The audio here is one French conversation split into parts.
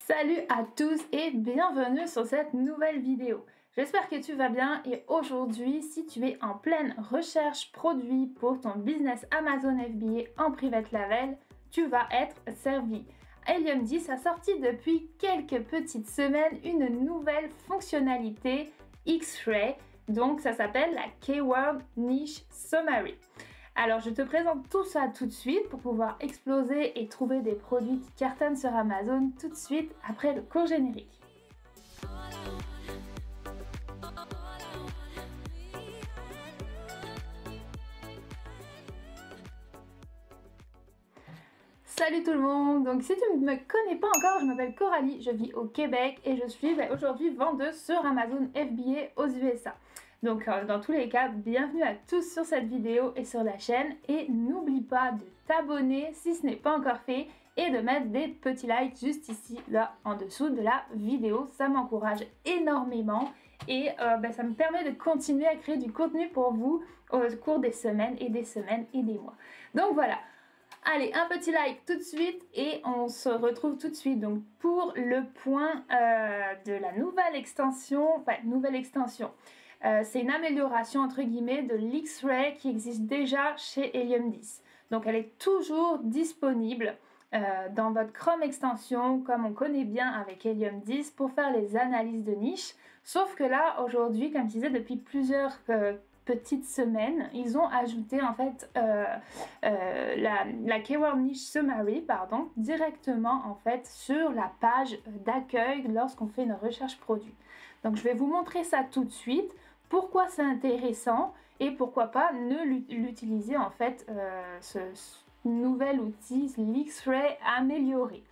Salut à tous et bienvenue sur cette nouvelle vidéo. J'espère que tu vas bien et aujourd'hui, si tu es en pleine recherche produit pour ton business Amazon FBA en private label, tu vas être servi. Helium 10 a sorti depuis quelques petites semaines une nouvelle fonctionnalité X-Ray, donc ça s'appelle la Keyword Niche Summary. Alors je te présente tout ça tout de suite pour pouvoir exploser et trouver des produits qui cartonnent sur Amazon tout de suite après le court générique. Salut tout le monde, donc si tu ne me connais pas encore, je m'appelle Coralie, je vis au Québec et je suis aujourd'hui vendeuse sur Amazon FBA aux USA. Donc dans tous les cas, bienvenue à tous sur cette vidéo et sur la chaîne et n'oublie pas de t'abonner si ce n'est pas encore fait et de mettre des petits likes juste ici, là, en dessous de la vidéo. Ça m'encourage énormément et ça me permet de continuer à créer du contenu pour vous au cours des semaines et des mois. Donc voilà. Allez, un petit like tout de suite et on se retrouve tout de suite donc pour le point de la nouvelle extension. C'est une amélioration entre guillemets de l'X-Ray qui existe déjà chez Helium 10. Donc elle est toujours disponible dans votre Chrome extension comme on connaît bien avec Helium 10 pour faire les analyses de niche. Sauf que là aujourd'hui, comme je disais, depuis plusieurs petites semaines, ils ont ajouté en fait la Keyword Niche Summary directement en fait sur la page d'accueil lorsqu'on fait une recherche produit. Donc je vais vous montrer ça tout de suite, pourquoi c'est intéressant et pourquoi pas ne l'utiliser en fait ce nouvel outil, l'X-Ray amélioré.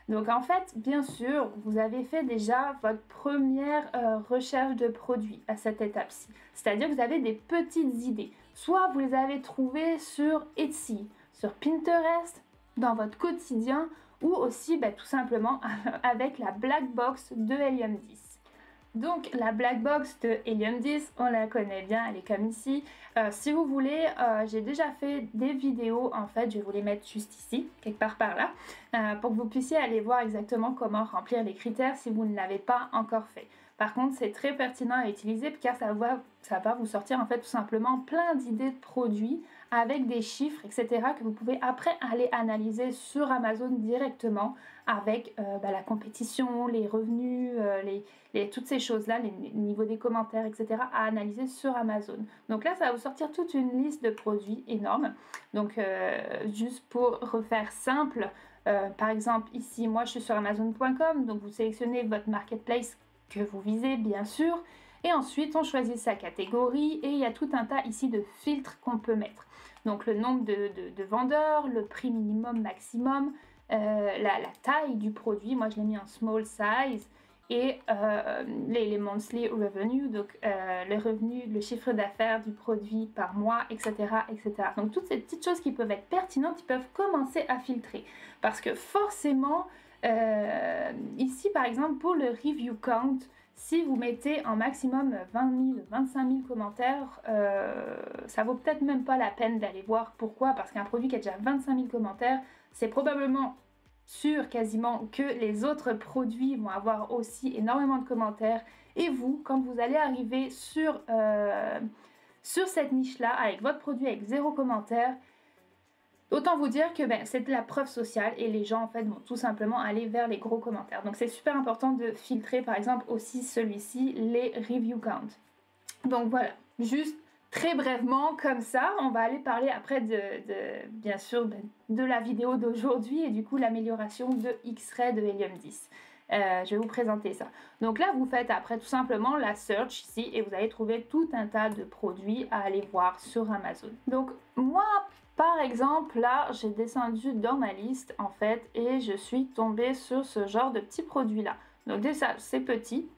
Donc en fait, bien sûr, vous avez fait déjà votre première recherche de produits à cette étape-ci. C'est-à-dire que vous avez des petites idées. Soit vous les avez trouvées sur Etsy, sur Pinterest, dans votre quotidien, ou aussi tout simplement avec la Black Box de Helium 10. Donc la Black Box de Helium 10, on la connaît bien, elle est comme ici. Si vous voulez, j'ai déjà fait des vidéos, en fait, je vais vous les mettre juste ici, quelque part par là, pour que vous puissiez aller voir exactement comment remplir les critères si vous ne l'avez pas encore fait. Par contre, c'est très pertinent à utiliser car ça va vous sortir en fait tout simplement plein d'idées de produits avec des chiffres, etc. que vous pouvez après aller analyser sur Amazon directement avec la compétition, les revenus, toutes ces choses-là, les niveaux des commentaires, etc. à analyser sur Amazon. Donc là, ça va vous sortir toute une liste de produits énorme. Donc juste pour refaire simple, par exemple ici, moi je suis sur Amazon.com, donc vous sélectionnez votre marketplace que vous visez bien sûr et ensuite on choisit sa catégorie et il y a tout un tas ici de filtres qu'on peut mettre. Donc le nombre de vendeurs, le prix minimum maximum, la taille du produit, moi je l'ai mis en small size et les monthly revenue, donc les revenus, le chiffre d'affaires du produit par mois, etc., etc. Donc toutes ces petites choses qui peuvent être pertinentes, ils peuvent commencer à filtrer parce que forcément ici par exemple pour le review count, si vous mettez en maximum 20 000, 25 000 commentaires, ça vaut peut-être même pas la peine d'aller voir pourquoi, parce qu'un produit qui a déjà 25 000 commentaires, c'est probablement sûr quasiment que les autres produits vont avoir aussi énormément de commentaires et vous, quand vous allez arriver sur cette niche-là avec votre produit avec 0 commentaire, autant vous dire que c'est de la preuve sociale et les gens en fait vont tout simplement aller vers les gros commentaires. Donc c'est super important de filtrer par exemple aussi celui-ci, les review count. Donc voilà, juste très brièvement comme ça, on va aller parler après bien sûr de la vidéo d'aujourd'hui et du coup l'amélioration de X-Ray de Helium 10. Je vais vous présenter ça. Donc là, vous faites après tout simplement la search ici et vous allez trouver tout un tas de produits à aller voir sur Amazon. Donc moi, par exemple, là, j'ai descendu dans ma liste en fait et je suis tombée sur ce genre de petits produits là. Donc déjà, c'est petit.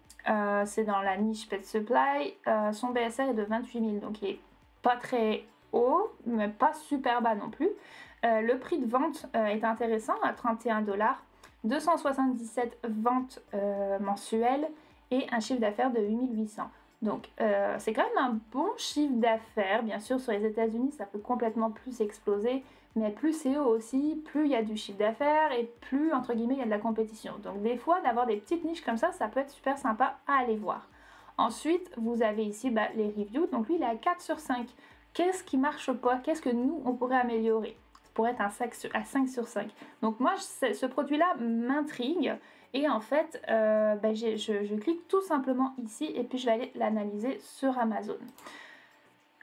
C'est dans la niche Pet Supply. Son BSR est de 28 000, donc il est pas très haut, mais pas super bas non plus. Le prix de vente est intéressant à 31 $. 277 ventes mensuelles et un chiffre d'affaires de 8 800. Donc c'est quand même un bon chiffre d'affaires. Bien sûr, sur les États-Unis, ça peut complètement plus exploser, mais plus c'est haut aussi, plus il y a du chiffre d'affaires et plus, entre guillemets, il y a de la compétition. Donc des fois, d'avoir des petites niches comme ça peut être super sympa à aller voir. Ensuite, vous avez ici les reviews. Donc lui, il est à 4 sur 5. Qu'est-ce qui marche pas? Qu'est-ce que nous, on pourrait améliorer? Ça pourrait être à 5 sur 5. Donc moi, ce produit-là m'intrigue. Et en fait, je clique tout simplement ici et puis je vais aller l'analyser sur Amazon.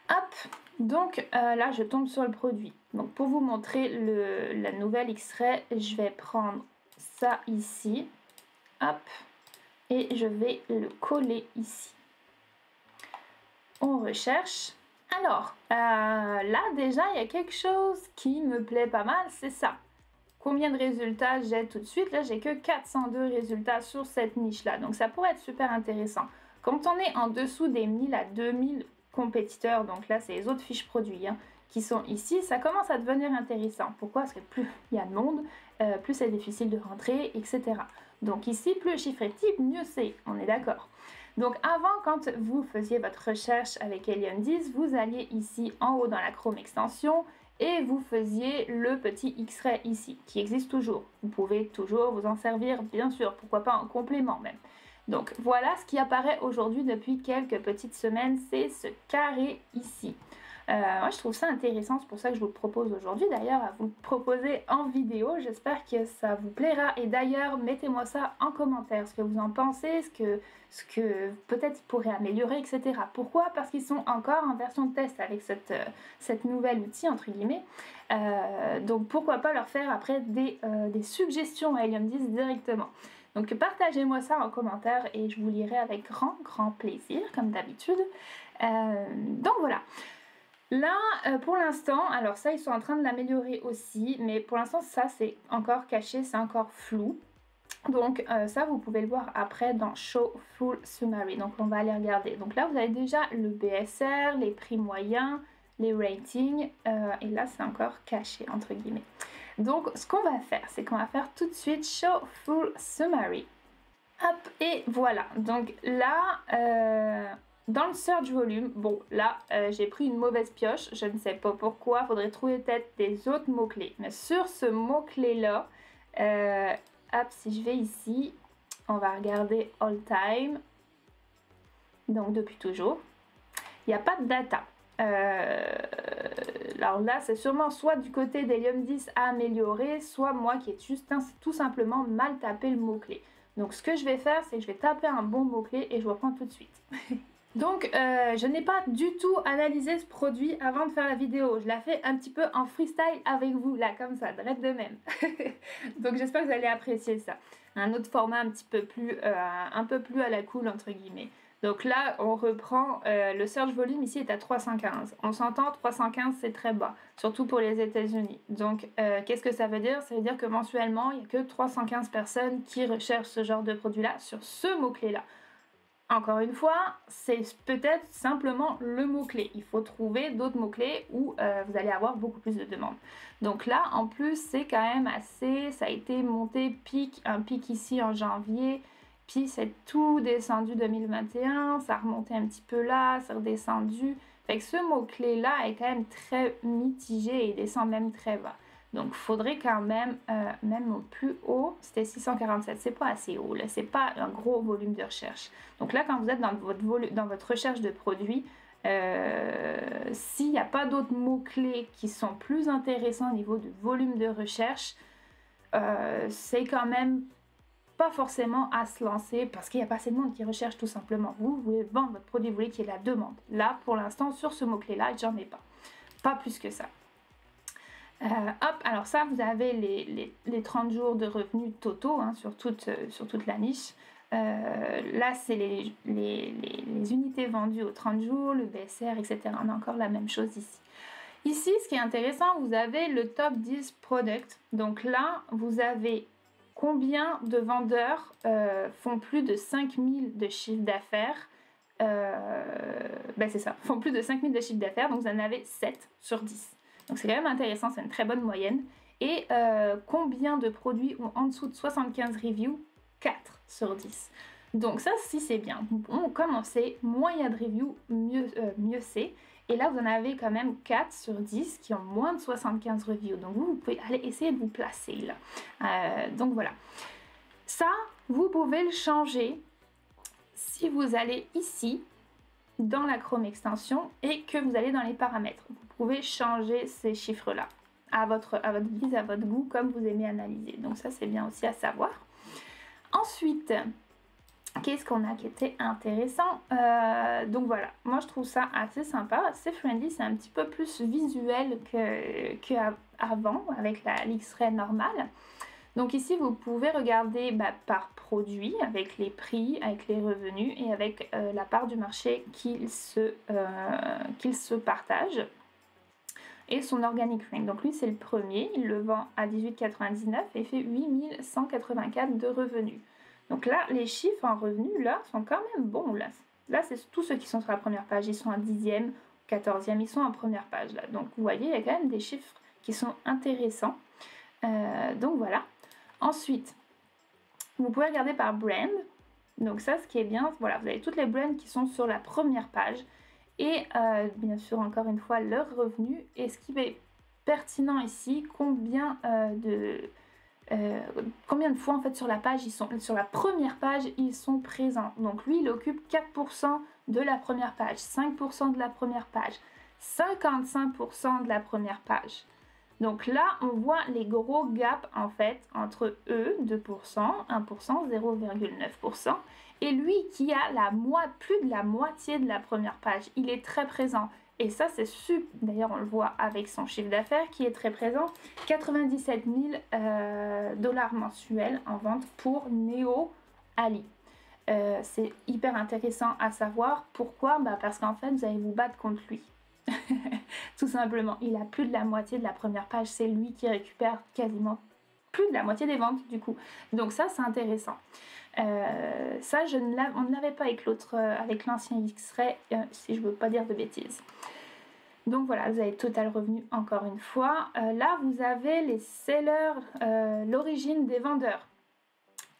Hop, donc là je tombe sur le produit. Donc pour vous montrer la nouvelle X-Ray, je vais prendre ça ici. Hop, et je vais le coller ici. On recherche. Alors, là déjà il y a quelque chose qui me plaît pas mal, c'est ça. Combien de résultats j'ai tout de suite? Là, j'ai que 402 résultats sur cette niche-là. Donc, ça pourrait être super intéressant. Quand on est en dessous des 1000 à 2000 compétiteurs, donc là, c'est les autres fiches produits qui sont ici, ça commence à devenir intéressant. Pourquoi? Parce que plus il y a de monde, plus c'est difficile de rentrer, etc. Donc ici, plus le chiffre est petit, mieux c'est. On est d'accord. Donc avant, quand vous faisiez votre recherche avec Helium 10, vous alliez ici en haut dans la Chrome extension, et vous faisiez le petit X-Ray ici, qui existe toujours. Vous pouvez toujours vous en servir, bien sûr, pourquoi pas en complément même. Donc voilà ce qui apparaît aujourd'hui depuis quelques petites semaines, c'est ce carré ici. Moi je trouve ça intéressant, c'est pour ça que je vous le propose aujourd'hui d'ailleurs à vous le proposer en vidéo. J'espère que ça vous plaira et d'ailleurs mettez-moi ça en commentaire, ce que vous en pensez, ce que peut-être ils pourraient améliorer, etc. Pourquoi? Parce qu'ils sont encore en version de test avec cette nouvelle outil entre guillemets. Donc pourquoi pas leur faire après des suggestions à Helium 10 directement. Donc partagez-moi ça en commentaire et je vous lirai avec grand plaisir comme d'habitude. Donc voilà. Là, pour l'instant, alors ça, ils sont en train de l'améliorer aussi, mais pour l'instant, ça, c'est encore caché, c'est encore flou. Donc ça, vous pouvez le voir après dans Show Full Summary. Donc on va aller regarder. Donc là, vous avez déjà le BSR, les prix moyens, les ratings, et là, c'est encore caché, entre guillemets. Donc ce qu'on va faire, c'est qu'on va faire tout de suite Show Full Summary. Hop, et voilà. Donc là... dans le search volume, bon là j'ai pris une mauvaise pioche, je ne sais pas pourquoi, il faudrait trouver peut-être des autres mots-clés. Mais sur ce mot-clé là, hop, si je vais ici, on va regarder all time, donc depuis toujours, il n'y a pas de data. Alors là c'est sûrement soit du côté d'Helium 10 à améliorer, soit moi qui ai juste tout simplement mal tapé le mot-clé. Donc ce que je vais faire, c'est que je vais taper un bon mot-clé et je reprends tout de suite. Donc je n'ai pas du tout analysé ce produit avant de faire la vidéo. Je la fais un petit peu en freestyle avec vous, là, comme ça, direct de même. Donc j'espère que vous allez apprécier ça. Un autre format un peu plus à la cool, entre guillemets. Donc là, on reprend, le search volume ici est à 315. On s'entend, 315 c'est très bas, surtout pour les États-Unis. Donc qu'est-ce que ça veut dire? Ça veut dire que mensuellement, il n'y a que 315 personnes qui recherchent ce genre de produit-là sur ce mot-clé-là. Encore une fois, c'est peut-être simplement le mot-clé. Il faut trouver d'autres mots-clés où vous allez avoir beaucoup plus de demandes. Donc là, en plus, c'est quand même assez... Ça a été monté un pic ici en janvier, puis c'est tout descendu 2021, ça a remonté un petit peu là, c'est redescendu. Fait que ce mot-clé-là est quand même très mitigé et descend même très bas. Donc, il faudrait quand même, même au plus haut, c'était 647, c'est pas assez haut, là, c'est pas un gros volume de recherche. Donc là, quand vous êtes dans votre recherche de produits, s'il n'y a pas d'autres mots-clés qui sont plus intéressants au niveau du volume de recherche, c'est quand même pas forcément à se lancer parce qu'il n'y a pas assez de monde qui recherche tout simplement. Vous voulez vendre votre produit, vous voulez qu'il y ait la demande. Là, pour l'instant, sur ce mot-clé-là, j'en ai pas. Pas plus que ça. Hop, alors ça, vous avez les 30 jours de revenus totaux sur toute la niche. Là, c'est les unités vendues aux 30 jours, le BSR, etc. On a encore la même chose ici. Ici, ce qui est intéressant, vous avez le top 10 product. Donc là, vous avez combien de vendeurs font plus de 5000 de chiffre d'affaires. C'est ça, font plus de 5000 de chiffre d'affaires, donc vous en avez 7 sur 10. Donc c'est quand même intéressant, c'est une très bonne moyenne. Et combien de produits ont en dessous de 75 reviews? 4 sur 10. Donc ça, si c'est bien. Bon, comme on sait, moins il y a de reviews, mieux c'est. Et là, vous en avez quand même 4 sur 10 qui ont moins de 75 reviews. Donc vous pouvez aller essayer de vous placer là. Donc voilà. Ça, vous pouvez le changer si vous allez ici, dans la Chrome extension, et que vous allez dans les paramètres. Vous pouvez changer ces chiffres-là à votre guise, à votre goût, comme vous aimez analyser. Donc ça, c'est bien aussi à savoir. Ensuite, qu'est-ce qu'on a qui était intéressant? Donc voilà, moi je trouve ça assez sympa, assez friendly, c'est un petit peu plus visuel qu'avant avec la l'X-Ray normale. Donc ici, vous pouvez regarder par produit, avec les prix, avec les revenus et avec la part du marché qu'il se partage. Et son organic rank. Donc lui, c'est le premier, il le vend à 18,99 et fait 8184 de revenus. Donc là, les chiffres en revenus, là, sont quand même bons. Là c'est tous ceux qui sont sur la première page, ils sont en 10e, 14e, ils sont en première page. Là. Donc vous voyez, il y a quand même des chiffres qui sont intéressants. Donc voilà. Ensuite, vous pouvez regarder par brand. Donc ça, ce qui est bien, voilà, vous avez toutes les brands qui sont sur la première page. Et bien sûr, encore une fois, leurs revenus. Et ce qui est pertinent ici, combien de fois en fait sur la page, sur la première page, ils sont présents. Donc lui, il occupe 4% de la première page, 5% de la première page, 55% de la première page. Donc là, on voit les gros gaps en fait entre eux, 2%, 1%, 0,9%. Et lui qui a plus de la moitié de la première page, il est très présent. Et ça, c'est super. D'ailleurs, on le voit avec son chiffre d'affaires qui est très présent. 97 000 dollars mensuels en vente pour Neo Ali. C'est hyper intéressant à savoir. Pourquoi? Parce qu'en fait, vous allez vous battre contre lui. Tout simplement, il a plus de la moitié de la première page, c'est lui qui récupère quasiment plus de la moitié des ventes du coup. Donc ça, c'est intéressant. Ça, on ne l'avait pas avec l'autre, avec l'ancien X-Ray, si je ne veux pas dire de bêtises. Donc voilà, vous avez total revenu encore une fois. Là, vous avez les sellers, l'origine des vendeurs.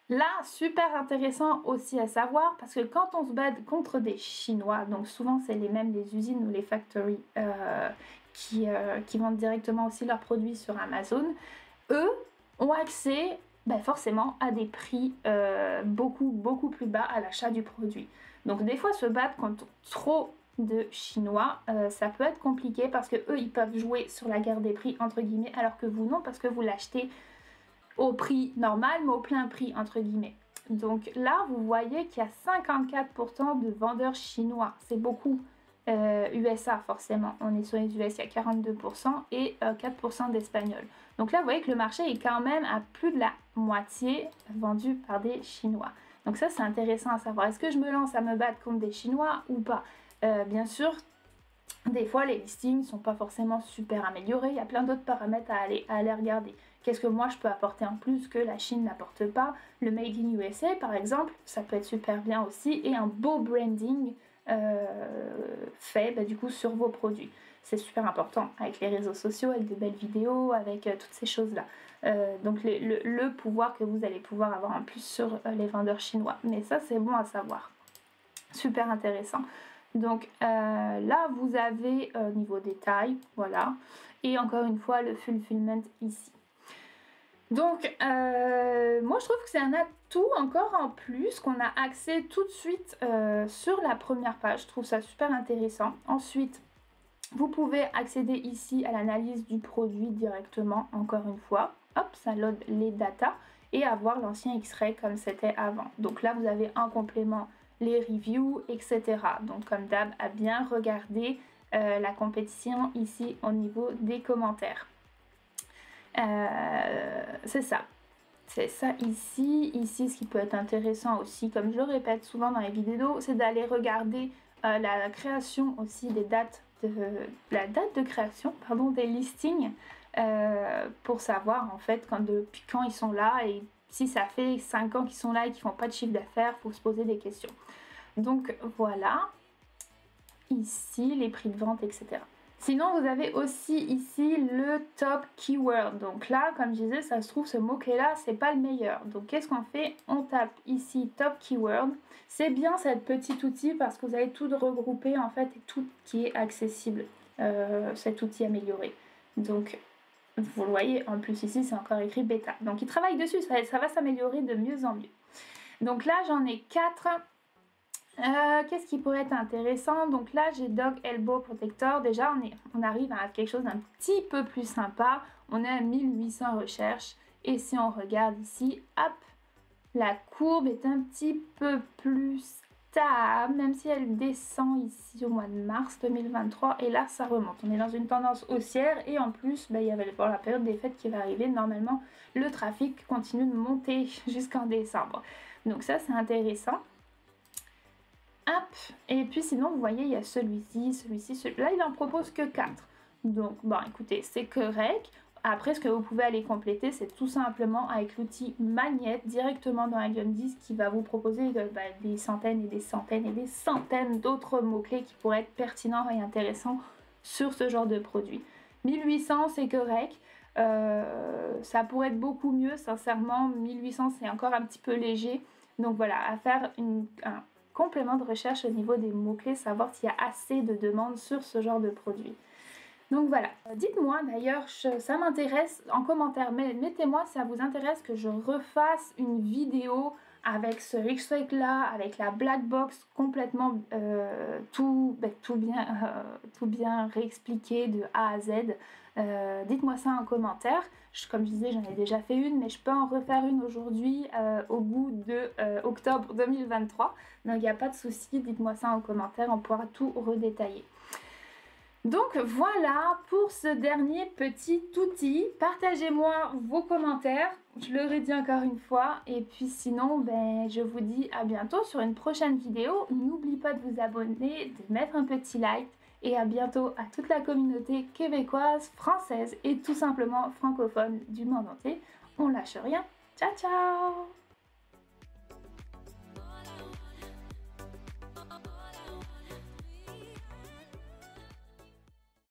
Là, super intéressant aussi à savoir parce que quand on se bat contre des Chinois, donc souvent c'est les usines ou les factories qui vendent directement aussi leurs produits sur Amazon, eux ont accès forcément à des prix beaucoup plus bas à l'achat du produit. Donc des fois se battre contre trop de Chinois, ça peut être compliqué parce que eux ils peuvent jouer sur la guerre des prix entre guillemets alors que vous non parce que vous l'achetez au prix normal, mais au plein prix, entre guillemets. Donc là, vous voyez qu'il y a 54% de vendeurs chinois. C'est beaucoup. USA, forcément. On est sur les US, il y a 42% et 4% d'Espagnols. Donc là, vous voyez que le marché est quand même à plus de la moitié vendu par des Chinois. Donc ça, c'est intéressant à savoir. Est-ce que je me lance à me battre contre des Chinois ou pas? Bien sûr, des fois, les listings ne sont pas forcément super améliorés. Il y a plein d'autres paramètres à aller regarder. Qu'est-ce que moi je peux apporter en plus que la Chine n'apporte pas? Le Made in USA par exemple, ça peut être super bien aussi. Et un beau branding fait du coup sur vos produits. C'est super important avec les réseaux sociaux, avec de belles vidéos, avec toutes ces choses-là. Donc le pouvoir que vous allez pouvoir avoir en plus sur les vendeurs chinois. Mais ça c'est bon à savoir. Super intéressant. Donc là vous avez niveau détail, voilà. Et encore une fois le fulfillment ici. Donc, moi je trouve que c'est un atout encore en plus qu'on a accès tout de suite sur la première page. Je trouve ça super intéressant. Ensuite, vous pouvez accéder ici à l'analyse du produit directement, encore une fois. Hop, ça load les datas et avoir l'ancien X-Ray comme c'était avant. Donc là, vous avez en complément les reviews, etc. Donc comme d'hab, à bien regarder la compétition ici au niveau des commentaires. C'est ça ici. Ce qui peut être intéressant aussi, comme je le répète souvent dans les vidéos, c'est d'aller regarder la création aussi des la date de création des listings pour savoir en fait depuis quand ils sont là, et si ça fait 5 ans qu'ils sont là et qu'ils font pas de chiffre d'affaires, il faut se poser des questions. Donc voilà, ici les prix de vente, etc. Sinon, vous avez aussi ici le top keyword. Donc là, comme je disais, ça se trouve, ce mot-clé-là, c'est pas le meilleur. Donc qu'est-ce qu'on fait? On tape ici top keyword. C'est bien cet petit outil parce que vous avez tout regrouper en fait et tout qui est accessible, cet outil amélioré. Donc vous le voyez, en plus ici, c'est encore écrit bêta. Donc il travaille dessus, ça va s'améliorer de mieux en mieux. Donc là, j'en ai 4. Qu'est-ce qui pourrait être intéressant? Donc là, j'ai Dog Elbow Protector. Déjà, on arrive à quelque chose d'un petit peu plus sympa. On est à 1800 recherches. Et si on regarde ici, hop, la courbe est un petit peu plus stable, même si elle descend ici au mois de mars 2023. Et là, ça remonte. On est dans une tendance haussière. Et en plus, il y avait la période des fêtes qui va arriver. Normalement, le trafic continue de monter jusqu'en décembre. Donc ça, c'est intéressant. Hop. Et puis sinon, vous voyez, il y a celui-ci, celui-là, il en propose que 4. Donc, bon, écoutez, c'est correct. Après, ce que vous pouvez aller compléter, c'est tout simplement avec l'outil Magnet directement dans Helium 10 qui va vous proposer des centaines et des centaines et des centaines d'autres mots-clés qui pourraient être pertinents et intéressants sur ce genre de produit. 1800, c'est correct. Ça pourrait être beaucoup mieux, sincèrement. 1800, c'est encore un petit peu léger. Donc voilà, à faire un complément de recherche au niveau des mots-clés, savoir s'il y a assez de demandes sur ce genre de produit. Donc voilà, dites-moi d'ailleurs, ça m'intéresse en commentaire, mettez-moi si ça vous intéresse que je refasse une vidéo avec ce Rixwake là, avec la black box complètement tout bien réexpliqué de A à Z. Dites-moi ça en commentaire. Comme je disais, j'en ai déjà fait une, mais je peux en refaire une aujourd'hui au bout de octobre 2023. Donc il n'y a pas de souci, dites-moi ça en commentaire, on pourra tout redétailler. Donc voilà pour ce dernier petit outil. Partagez-moi vos commentaires, je le redis encore une fois. Et puis sinon, je vous dis à bientôt sur une prochaine vidéo. N'oubliez pas de vous abonner, de mettre un petit like. Et à bientôt à toute la communauté québécoise, française et tout simplement francophone du monde entier. On lâche rien. Ciao ciao!